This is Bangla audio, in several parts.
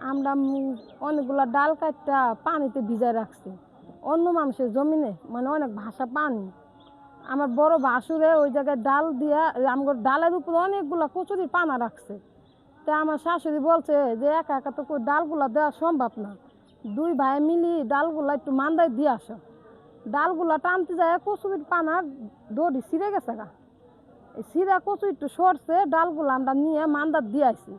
আমরা অনেকগুলা ডাল কাটটা পানিতে ভিজায় রাখছি অন্য মানুষের জমিনে, মানে অনেক ভাষা পানি। আমার বড় ভাসুরে ওই জায়গায় ডাল দিয়া আমার ডালের উপরে অনেকগুলা কচুরির পানা রাখছে। তা আমার শাশুড়ি বলছে যে একা একা তো ডালগুলা দেওয়া সম্ভব না, দুই ভাই মিলি ডালগুলা একটু মান্দায় দিয়ে আসো। ডালগুলা টানতে যায় কচুরির পানার দড়ি ছিঁড়ে গেছে গা, এই ছিঁড়া কচু একটু সরছে, ডালগুলা আমরা নিয়ে মান্দার দিয়ে আসি।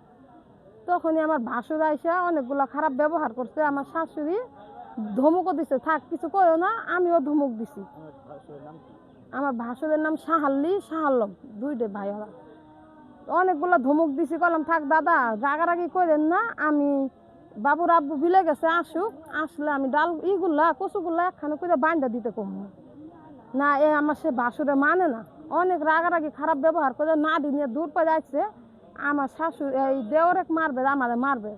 তখনই আমার ভাসুর আইসা অনেকগুলা খারাপ ব্যবহার করছে। আমার শাশুড়ি ধমকও দিছে, থাক কিছু কইও না, আমিও ধমক দিছি। আমার ভাসুরের নাম সাহাল্লি সাহাল্লম, দুইটা ভাই ওরা। অনেকগুলা ধমক দিছি, কলাম থাক দাদা রাগারাগি করেন না, আমি বাবুর আব্বু বিলে গেছে আসুক, আসলে আমি ডাল ইগুলা কচুগুলা একখানে করে বাইন্দা দিতে কম না। এ আমার সে ভাসুরে মানে না, অনেক রাগারাগি খারাপ ব্যবহার করে না দিয়ে দূর পরে যাচ্ছে। আমার শাশুড়ি এই দেওরেক মারবে, আমারে মারবে,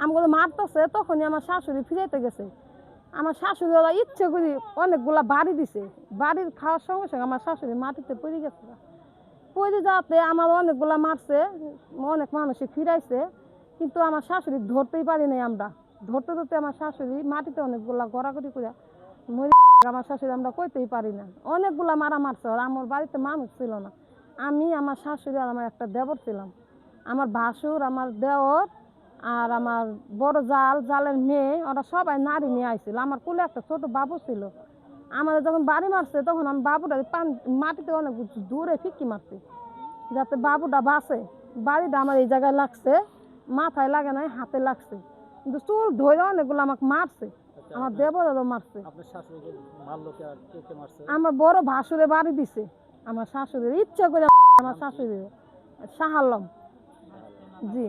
আমাকে মারতেছে। তখনই আমার শাশুড়ি ফিরাইতে গেছে। আমার শাশুড়ি ওরা ইচ্ছে করি অনেকগুলা বাড়ি দিছে, বাড়ির খাওয়ার সঙ্গে সঙ্গে আমার শাশুড়ি মাটিতে পড়ে গেছে। পড়ে যাওয়াতে আমার অনেকগুলা মারছে, অনেক মানুষে ফিরাইছে, কিন্তু আমার শাশুড়ি ধরতেই পারি নাই। আমরা ধরতে ধরতে আমার শাশুড়ি মাটিতে অনেকগুলা গড়াগড়ি করে মরে। আমার শাশুড়ি আমরা কইতেই পারি না, অনেকগুলা মারা মারছে। আর আমার বাড়িতে মানুষ ছিল না, আমি আমার শাশুড়ি আর আমার একটা দেবর ছিলাম। আমার ভাসুর, আমার দেওর আর আমার বড় জালের মেয়ে, ওরা সবাই নারী নিয়ে আইছিল। আমার কোলে একটা ছোট বাবু ছিল। আমাদের যখন বাড়ি মারছে তখন আমি বাবুটা মাটিতে অনেক দূরে ফিক্কি মারছি যাতে বাবুটা বাঁচে। বাড়িটা আমার এই জায়গায় লাগছে, মাথায় লাগে নাই, হাতে লাগছে, কিন্তু চুল ধরে অনেকগুলো আমাকে মারছে। আমার দেবরও মারছে। আমার বড় ভাসুরে বাড়ি দিছে আমার শাশুড়ির, ইচ্ছা করে আমার শাশুড়ি সাহাল্লম। জি,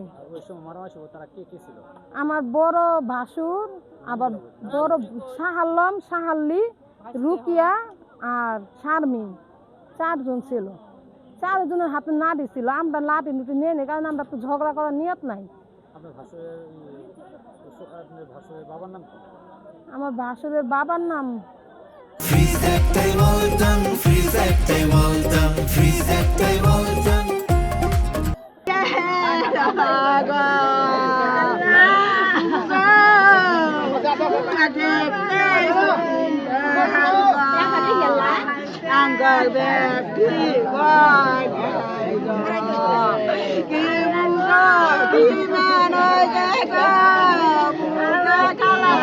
আমার বড় ভাসুর, আবার বড় সাহাল্লম, সাহাল্লি, রুকিয়া আর শারমিন, চারজন ছিল। চারজনের হাতে নাড়ি ছিল। আমরা লাঠি নুটি নিয়ে নিই, কারণ আমরা তো ঝগড়া করার নিয়ত নাই। আমার ভাসুরের বাবার নাম Anggal beti wajah kimuka gimana jaga muka kalah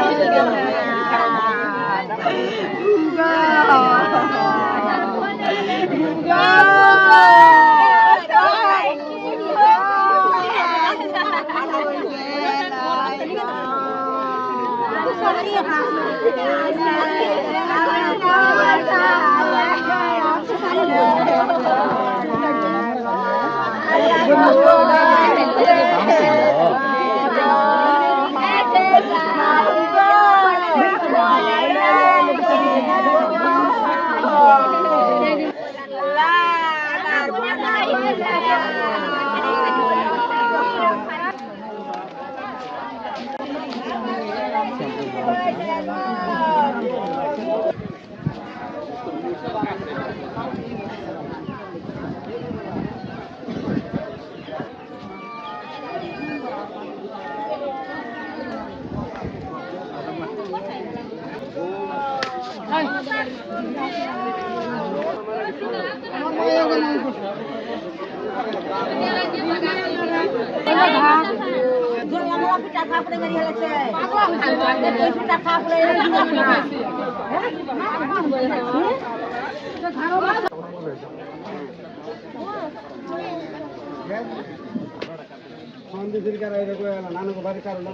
নানুকে বাড়ি কারণ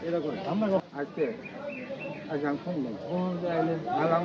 এরকম আজকে আজ আমি ফোন আলাম